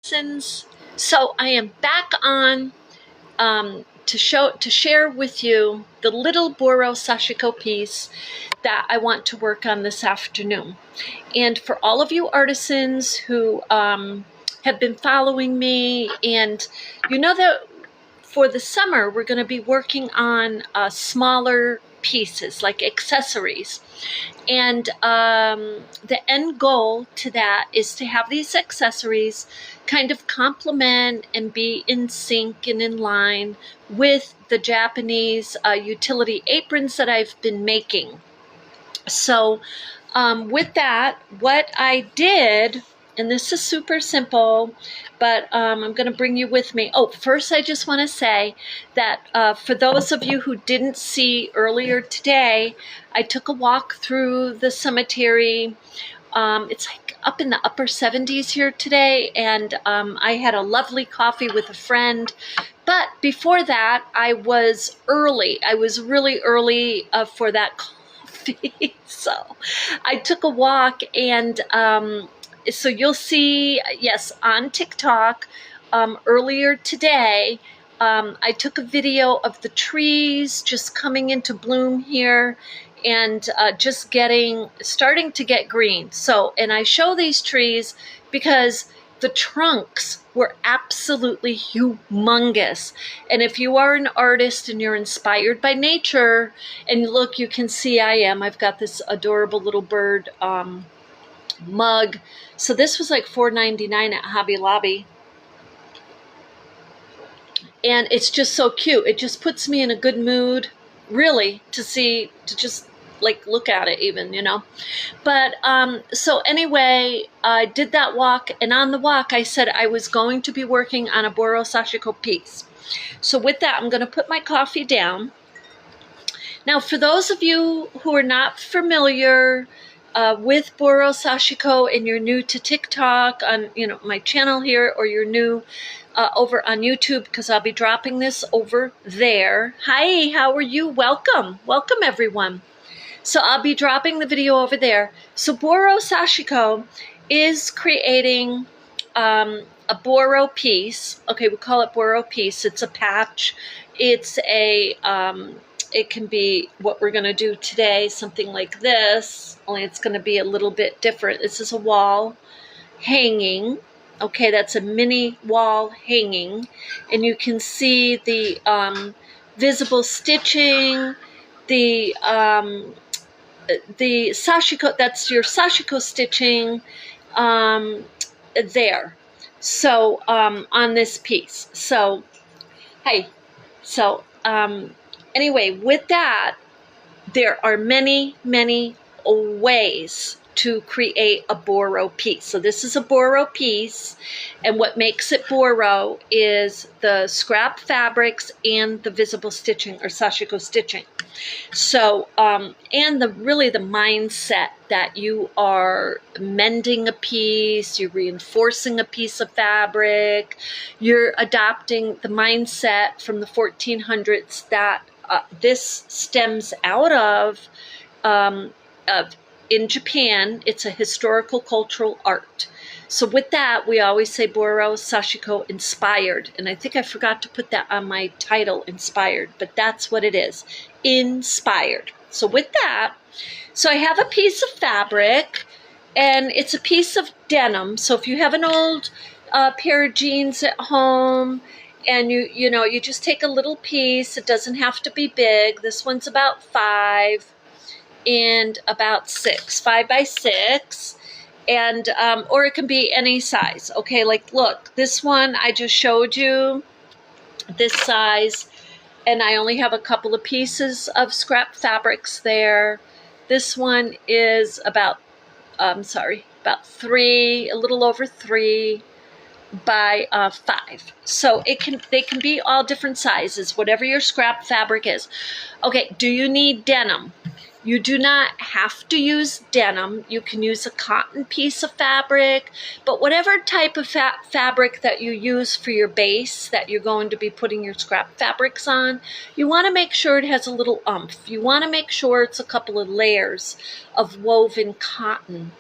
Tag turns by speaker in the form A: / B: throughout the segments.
A: So I am back on to share with you the little Boro Sashiko piece that I want to work on this afternoon. And for all of you artisans who have been following me, and you know that for the summer we're going to be working on smaller pieces like accessories. And the end goal to that is to have these accessories kind of complement and be in sync and in line with the Japanese utility aprons that I've been making. So with that, what I did, and this is super simple, but I'm going to bring you with me. Oh, first I just want to say that for those of you who didn't see earlier today, I took a walk through the cemetery. It's like up in the upper 70s here today, and I had a lovely coffee with a friend. But before that, I was early. I was really early for that coffee. So I took a walk, and so you'll see, yes, on TikTok earlier today, I took a video of the trees just coming into bloom here and just starting to get green. So, and I show these trees because the trunks were absolutely humongous. And if you are an artist and you're inspired by nature, and look, you can see I've got this adorable little bird mug. So this was like $4.99 at Hobby Lobby. And it's just so cute. It just puts me in a good mood, really, to just like look at it even, you know. But so anyway, I did that walk, and on the walk I said I was going to be working on a Boro Sashiko piece. So with that, I'm going to put my coffee down. Now, for those of you who are not familiar with Boro Sashiko and you're new to TikTok on my channel here, or you're new over on YouTube, because I'll be dropping this over there. Hi, how are you? Welcome everyone. So I'll be dropping the video over there. So Boro Sashiko is creating a Boro piece. Okay, we call it Boro piece. It's a patch. It's a it can be what we're going to do today, something like this, only it's going to be a little bit different. This is a wall hanging. Okay, that's a mini wall hanging, and you can see the visible stitching, the Sashiko, that's your Sashiko stitching there. So on this piece. So, hey, so anyway, with that, there are many, many ways to create a Boro piece. So this is a Boro piece, and what makes it Boro is the scrap fabrics and the visible stitching, or Sashiko stitching. So, and really the mindset that you are mending a piece, you're reinforcing a piece of fabric, you're adopting the mindset from the 1400s that this stems out of in Japan. It's a historical cultural art. So with that, we always say Boro Sashiko inspired. And I think I forgot to put that on my title, inspired, but that's what it is, inspired. So with that, so I have a piece of fabric, and it's a piece of denim. So if you have an old pair of jeans at home, and you just take a little piece, it doesn't have to be big. This one's about 5 and about 6, 5 by 6. And or it can be any size. Okay, like look, this one I just showed you, this size, and I only have a couple of pieces of scrap fabrics there. This one is about about 3, a little over 3 by 5. So they can be all different sizes, whatever your scrap fabric is. Okay, do you need denim? You do not have to use denim. You can use a cotton piece of fabric, but whatever type of fabric that you use for your base that you're going to be putting your scrap fabrics on, you want to make sure it has a little oomph. You want to make sure it's a couple of layers of woven cotton,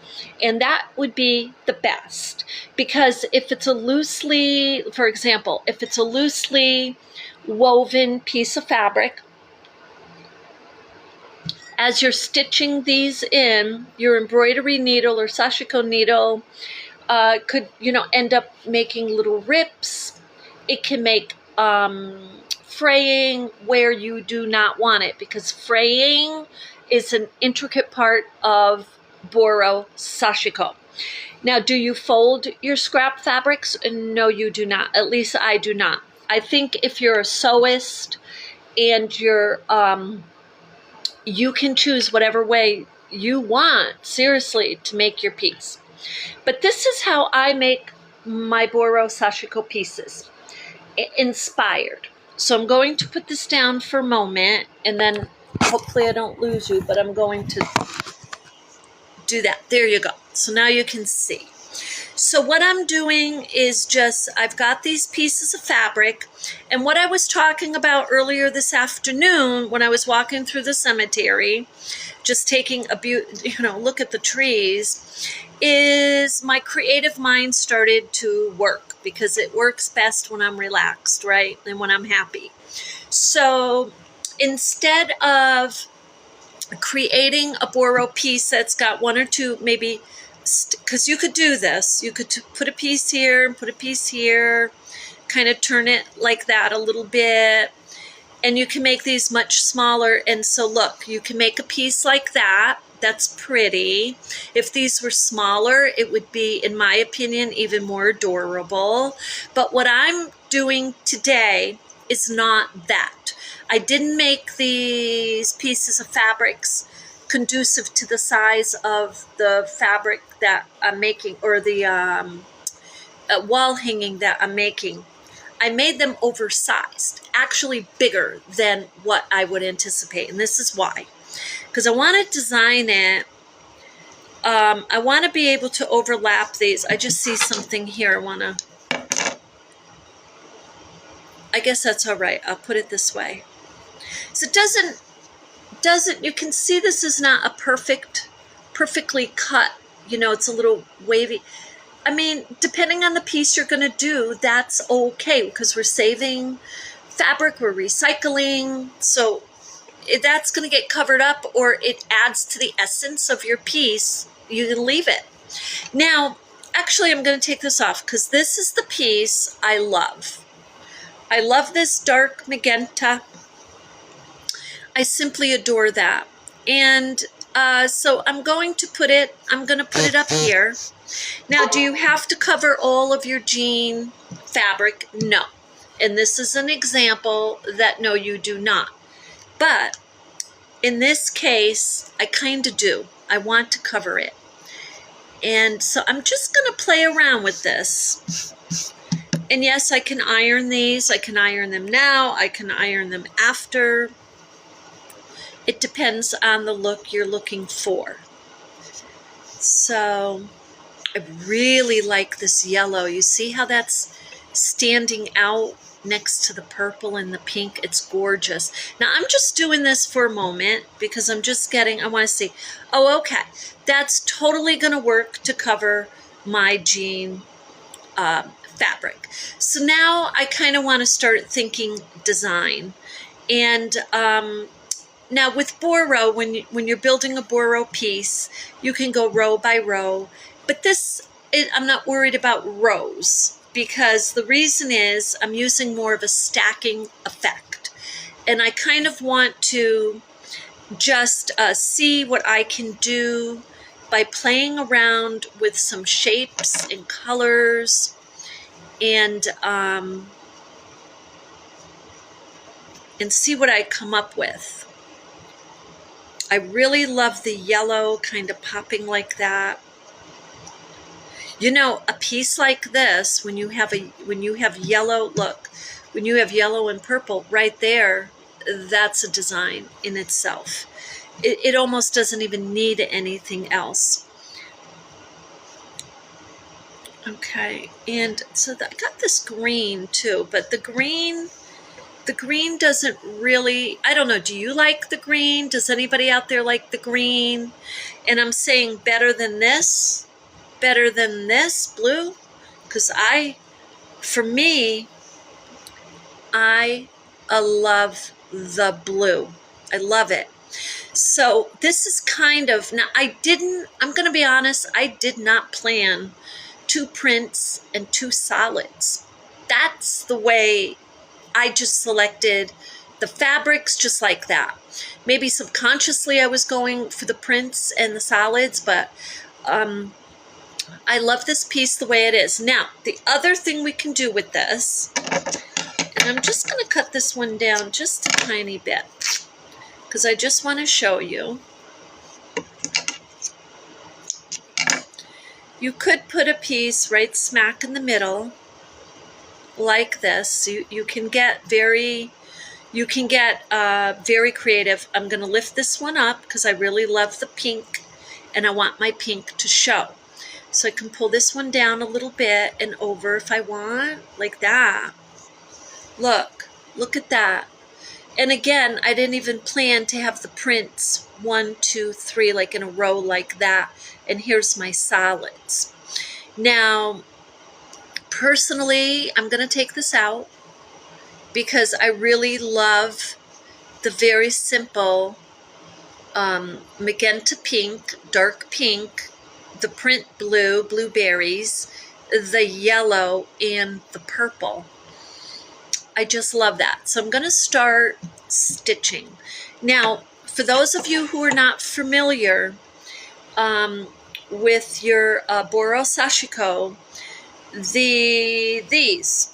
A: and that would be the best, because if it's a loosely, for example, if it's a loosely woven piece of fabric, as you're stitching these in, your embroidery needle or Sashiko needle could, end up making little rips. It can make fraying where you do not want it, because fraying is an intricate part of Boro Sashiko. Now, do you fold your scrap fabrics? No, you do not. At least I do not. I think if you're a sewist and you can choose whatever way you want, seriously, to make your piece. But this is how I make my Boro Sashiko pieces, inspired. So I'm going to put this down for a moment, and then hopefully I don't lose you, but I'm going to do that. There you go. So now you can see. So what I'm doing is I've got these pieces of fabric, and what I was talking about earlier this afternoon when I was walking through the cemetery, just taking a look at the trees, is my creative mind started to work, because it works best when I'm relaxed, right? And when I'm happy. So instead of creating a Boro piece that's got one or two, maybe, because you could do this, you could put a piece here and put a piece here, kind of turn it like that a little bit, and you can make these much smaller. And so look, you can make a piece like that. That's pretty. If these were smaller, it would be, in my opinion, even more adorable. But what I'm doing today is not that. I didn't make these pieces of fabrics conducive to the size of the fabric that I'm making, or the wall hanging that I'm making. I made them oversized, actually bigger than what I would anticipate. And this is why. Because I want to design it. I want to be able to overlap these. I just see something here. I guess that's all right. I'll put it this way. So it doesn't, you can see this is not a perfectly cut, it's a little wavy. I mean, depending on the piece you're going to do, that's okay, because we're saving fabric, we're recycling. So that's going to get covered up, or it adds to the essence of your piece, you can leave it. Now, actually, I'm going to take this off, because this is the piece I love. I love this dark magenta. I simply adore that. And so I'm going to put it up here. Now, do you have to cover all of your jean fabric? No. And this is an example that no, you do not. But in this case, I kind of do. I want to cover it. And so I'm just going to play around with this. And yes, I can iron these. I can iron them now. I can iron them after. It depends on the look you're looking for. So I really like this yellow. You see how that's standing out next to the purple and the pink? It's gorgeous. Now I'm just doing this for a moment because I'm just I want to see. Oh, okay. That's totally going to work to cover my jean fabric. So now I kind of want to start thinking design. And now with Boro, when you're building a Boro piece, you can go row by row. But I'm not worried about rows, because the reason is I'm using more of a stacking effect. And I kind of want to just see what I can do by playing around with some shapes and colors, and see what I come up with. I really love the yellow kind of popping like that. A piece like this, when you have yellow, look, when you have yellow and purple right there, that's a design in itself. it almost doesn't even need anything else. Okay, and so I got this green too, but the green doesn't really, I don't know, do you like the green? Does anybody out there like the green? And I'm saying better than this blue, because for me, I love the blue. I love it. So this is kind of, now I'm going to be honest, I did not plan 2 prints and 2 solids. That's the way I just selected the fabrics just like that. Maybe subconsciously I was going for the prints and the solids, but I love this piece the way it is. Now, the other thing we can do with this, and I'm just going to cut this one down just a tiny bit, because I just want to show you. You could put a piece right smack in the middle like this. You can get very creative. I'm going to lift this one up because I really love the pink and I want my pink to show. So I can pull this one down a little bit and over if I want, like that. Look at that. And again, I didn't even plan to have the prints 1, 2, 3 like in a row like that. And here's my solids. Now, personally, I'm going to take this out because I really love the very simple magenta pink, dark pink, the print blue, blueberries, the yellow, and the purple. I just love that. So I'm going to start stitching. Now, for those of you who are not familiar with your Boro Sashiko, these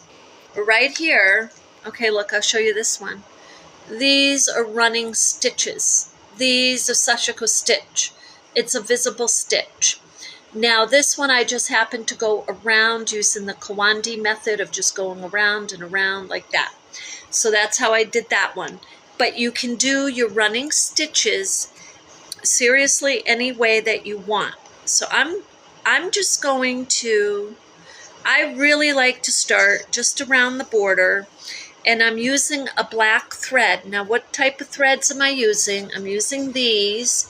A: right here, okay, look, I'll show you this one. These are running stitches. These are Sashiko stitch. It's a visible stitch. Now this one I just happened to go around using the Kawandi method of just going around and around like that. So that's how I did that one. But you can do your running stitches seriously any way that you want. So I'm just going to, I really like to start just around the border, and I'm using a black thread. Now what type of threads am I using? I'm using these.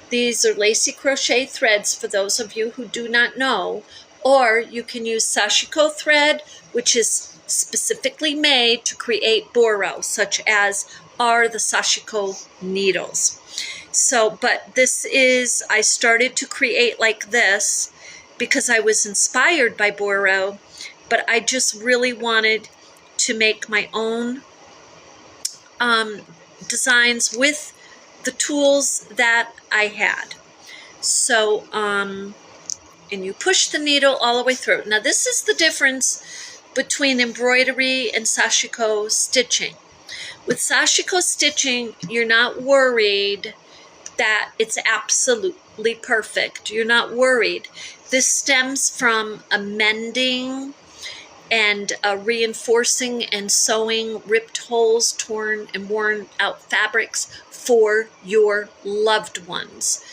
A: These are lacy crochet threads for those of you who do not know, or you can use Sashiko thread, which is specifically made to create Boro, such as are the Sashiko needles. So, but this is, I started to create like this because I was inspired by Boro, but I just really wanted to make my own designs with the tools that I had. So, and you push the needle all the way through. Now this is the difference between embroidery and Sashiko stitching. With Sashiko stitching, you're not worried that it's absolutely perfect. You're not worried. This stems from amending and reinforcing and sewing ripped holes, torn and worn out fabrics for your loved ones.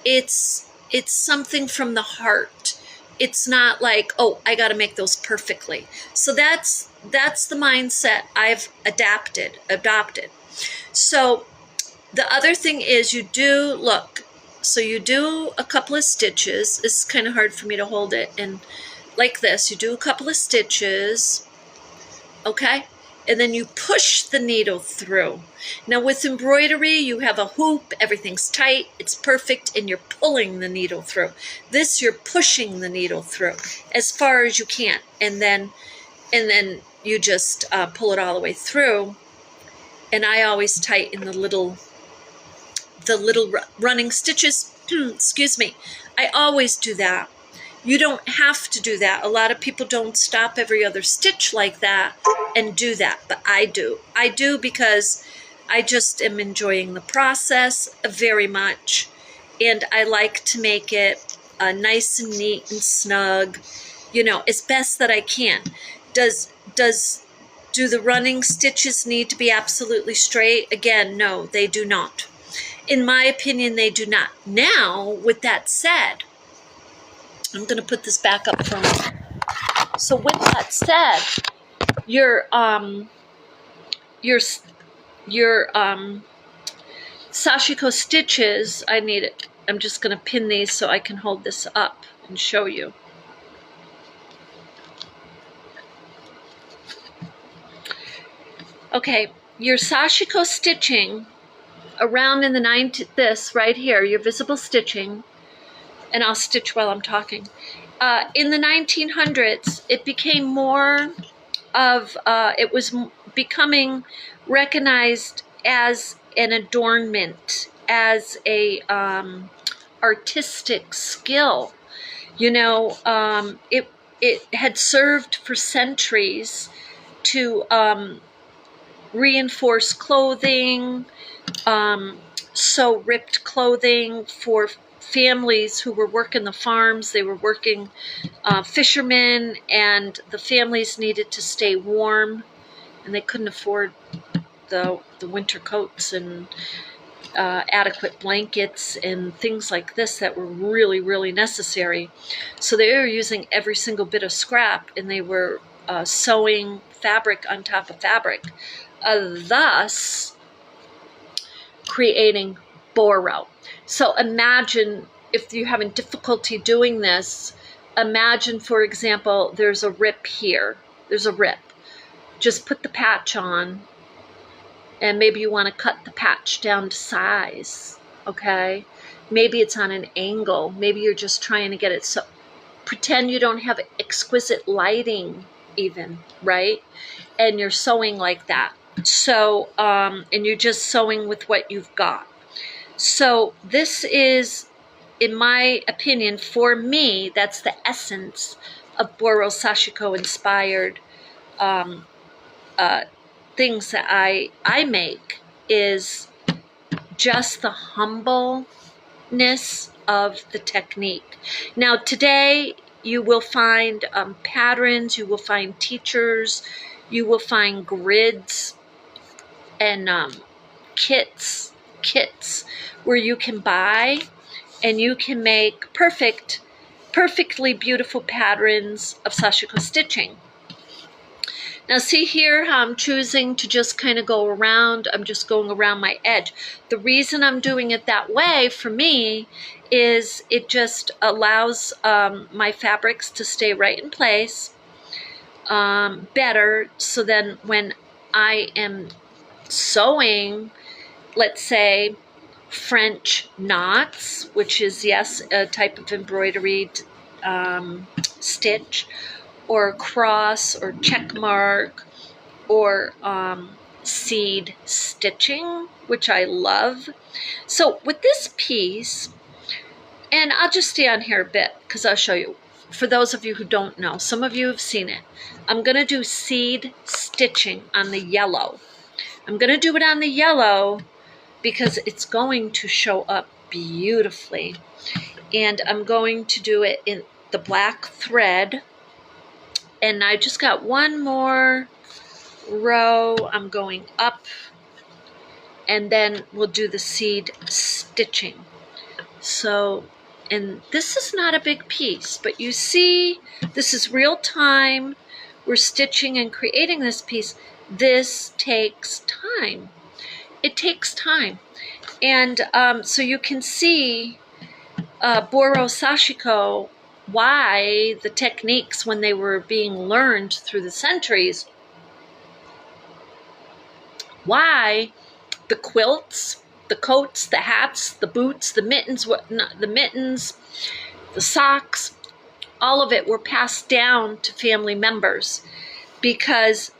A: It's something from the heart. It's not like, oh, I got to make those perfectly. So that's the mindset I've adopted. So the other thing is you do, look, so you do a couple of stitches. It's kind of hard for me to hold it, and like this, you do a couple of stitches, okay? And then you push the needle through. Now with embroidery, you have a hoop, everything's tight, it's perfect, and you're pulling the needle through. This, you're pushing the needle through as far as you can, and then you just pull it all the way through. And I always tighten the little running stitches. Excuse me. I always do that. You don't have to do that. A lot of people don't stop every other stitch like that and do that, but I do. I do because I just am enjoying the process very much, and I like to make it nice and neat and snug, you know, as best that I can. Do the running stitches need to be absolutely straight? Again, no, they do not. In my opinion, they do not. Now, with that said, I'm going to put this back up for a minute. So with that said, your Sashiko stitches, I need it. I'm just going to pin these so I can hold this up and show you. Okay, your Sashiko stitching around in the this right here, your visible stitching, and I'll stitch while I'm talking. In the 1900s, it became more of, it was becoming recognized as an adornment, as a artistic skill. You know, it had served for centuries to reinforce clothing, sew ripped clothing for families who were working the farms. They were working fishermen, and the families needed to stay warm, and they couldn't afford the winter coats and adequate blankets and things like this that were really, really necessary. So they were using every single bit of scrap, and they were sewing fabric on top of fabric, thus creating Boro. So imagine, if you're having difficulty doing this, imagine, for example, there's a rip here. There's a rip. Just put the patch on, and maybe you want to cut the patch down to size, okay? Maybe it's on an angle. Maybe you're just trying to get it so... Pretend you don't have exquisite lighting even, right? And you're sewing like that. So, and you're just sewing with what you've got. So this is, in my opinion, for me, that's the essence of Boro Sashiko inspired things that I make, is just the humbleness of the technique. Now today you will find patterns, you will find teachers, you will find grids and kits where you can buy and you can make perfectly beautiful patterns of Sashiko stitching. Now see here how I'm choosing to just kind of go around. I'm just going around my edge. The reason I'm doing it that way for me is it just allows my fabrics to stay right in place better. So then when I am sewing, let's say, French knots, which is, yes, a type of embroidered stitch, or cross or check mark, or seed stitching, which I love. So with this piece, and I'll just stay on here a bit because I'll show you. For those of you who don't know, some of you have seen it. I'm going to do seed stitching on the yellow. I'm going to do it on the yellow because it's going to show up beautifully. And I'm going to do it in the black thread. And I just got one more row. I'm going up, and then we'll do the seed stitching. So, and this is not a big piece, but you see, this is real time. We're stitching and creating this piece. This takes time. It takes time. And so you can see Boro Sashiko, why the techniques, when they were being learned through the centuries, why the quilts, the coats, the hats, the boots, the mittens, the socks, all of it were passed down to family members, because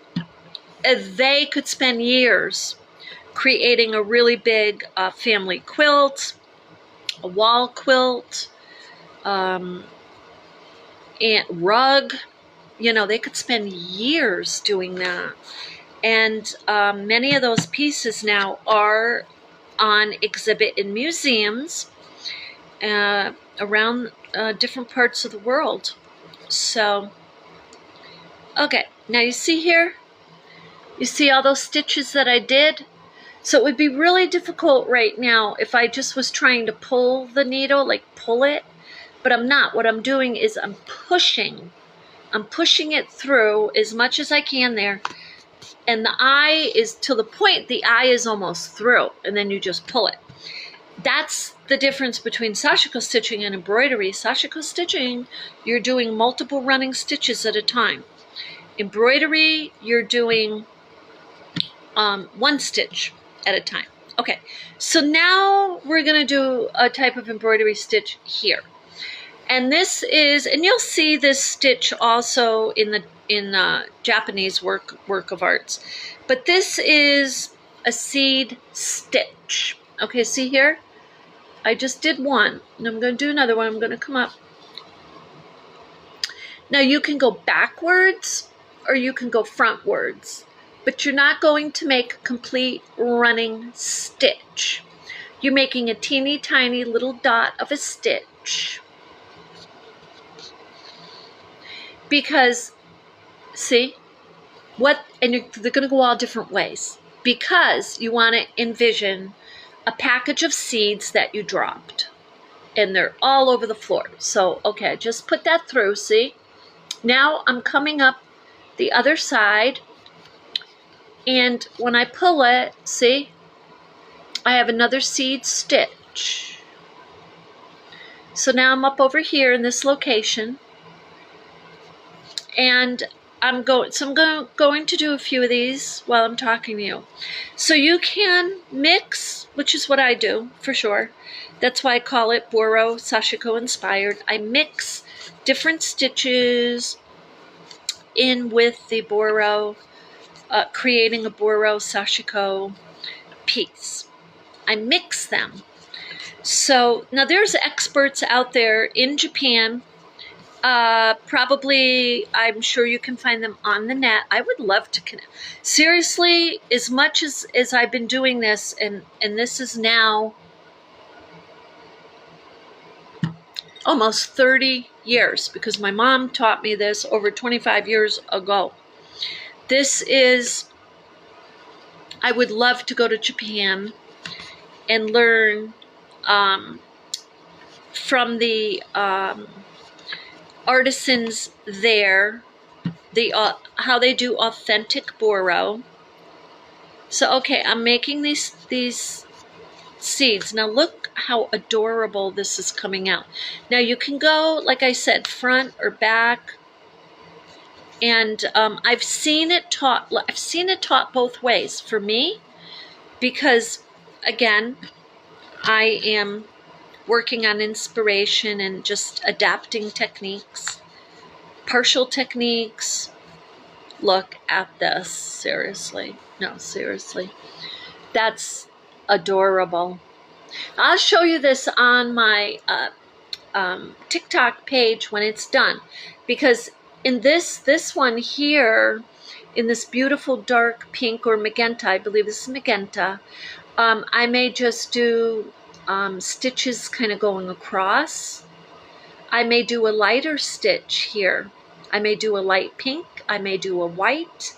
A: they could spend years creating a really big family quilt, a wall quilt, and rug. You know, they could spend years doing that. And many of those pieces now are on exhibit in museums around different parts of the world. So, okay, now you see here? You see all those stitches that I did? So it would be really difficult right now if I just was trying to pull the needle, like pull it, but I'm not. What I'm doing is I'm pushing it through as much as I can there. And the eye is to the point the eye is almost through, and then you just pull it. That's the difference between Sashiko stitching and embroidery. Sashiko stitching, you're doing multiple running stitches at a time. Embroidery, you're doing one stitch at a time. Okay, so now we're going to do a type of embroidery stitch here. And this is, and you'll see this stitch also in Japanese work of arts. But this is a seed stitch. Okay, see here? I just did one, and I'm going to do another one. I'm going to come up. Now you can go backwards or you can go frontwards, but you're not going to make a complete running stitch. You're making a teeny tiny little dot of a stitch. Because, see, and they're going to go all different ways. Because you want to envision a package of seeds that you dropped. And they're all over the floor. So, okay, just put that through, see? Now I'm coming up the other side. And when I pull it, see, I have another seed stitch. So now I'm up over here in this location. And I'm going to do a few of these while I'm talking to you. So you can mix, which is what I do for sure. That's why I call it Boro Sashiko inspired. I mix different stitches in with the Boro, creating a Boro Sashiko piece. I mix them. So now there's experts out there in Japan. Probably, I'm sure you can find them on the net. I would love to connect. Seriously, as much as I've been doing this, and this is now almost 30 years, because my mom taught me this over 25 years ago. I would love to go to Japan and learn from the artisans there, how they do authentic Boro. So okay, I'm making these seeds. Now look how adorable this is coming out. Now you can go, like I said, front or back. And I've seen it taught both ways for me, because again, I am working on inspiration and just adapting techniques, partial techniques. Look at this, seriously. No, seriously. That's adorable. I'll show you this on my TikTok page when it's done, because in this one here, in this beautiful dark pink or magenta, I believe this is magenta, I may just do stitches kind of going across. I may do a lighter stitch here. I may do a light pink. I may do a white.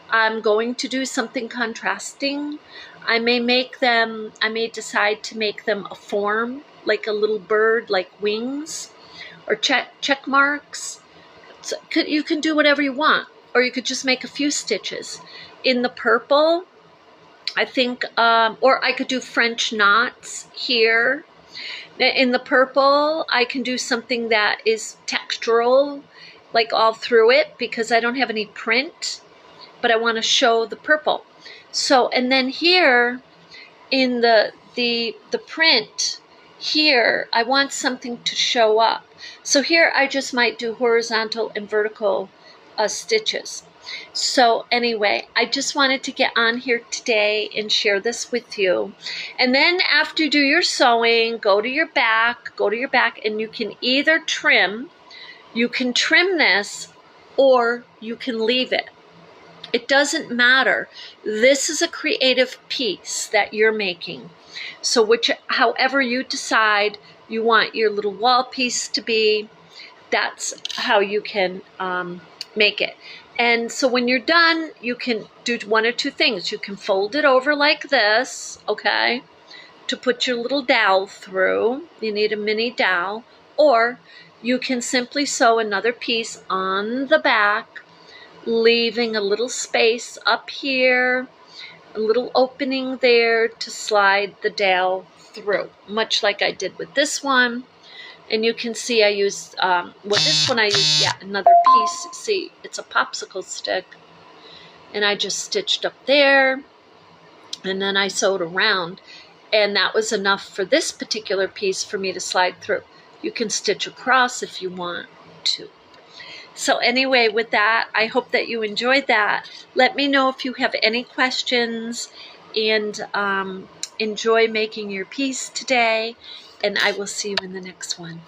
A: I'm going to do something contrasting. I may decide to make them a form, like a little bird, like wings or check marks. So you can do whatever you want, or you could just make a few stitches. In the purple, I think, or I could do French knots here. In the purple, I can do something that is textural, like all through it, because I don't have any print, but I want to show the purple. So, and then here, in the print, here, I want something to show up. So here, I just might do horizontal and vertical stitches. So anyway, I just wanted to get on here today and share this with you. And then after you do your sewing, go to your back, and you can either trim, this, or you can leave it. It doesn't matter. This is a creative piece that you're making. So however you decide you want your little wall piece to be, that's how you can make it. And so when you're done, you can do one or two things. You can fold it over like this, okay, to put your little dowel through. You need a mini dowel. Or you can simply sew another piece on the back, leaving a little space up here, a little opening there to slide the dowel through, much like I did with this one. And you can see I used, this one I used, another piece. See, it's a popsicle stick. And I just stitched up there. And then I sewed around. And that was enough for this particular piece for me to slide through. You can stitch across if you want to. So anyway, with that, I hope that you enjoyed that. Let me know if you have any questions, and enjoy making your piece today. And I will see you in the next one.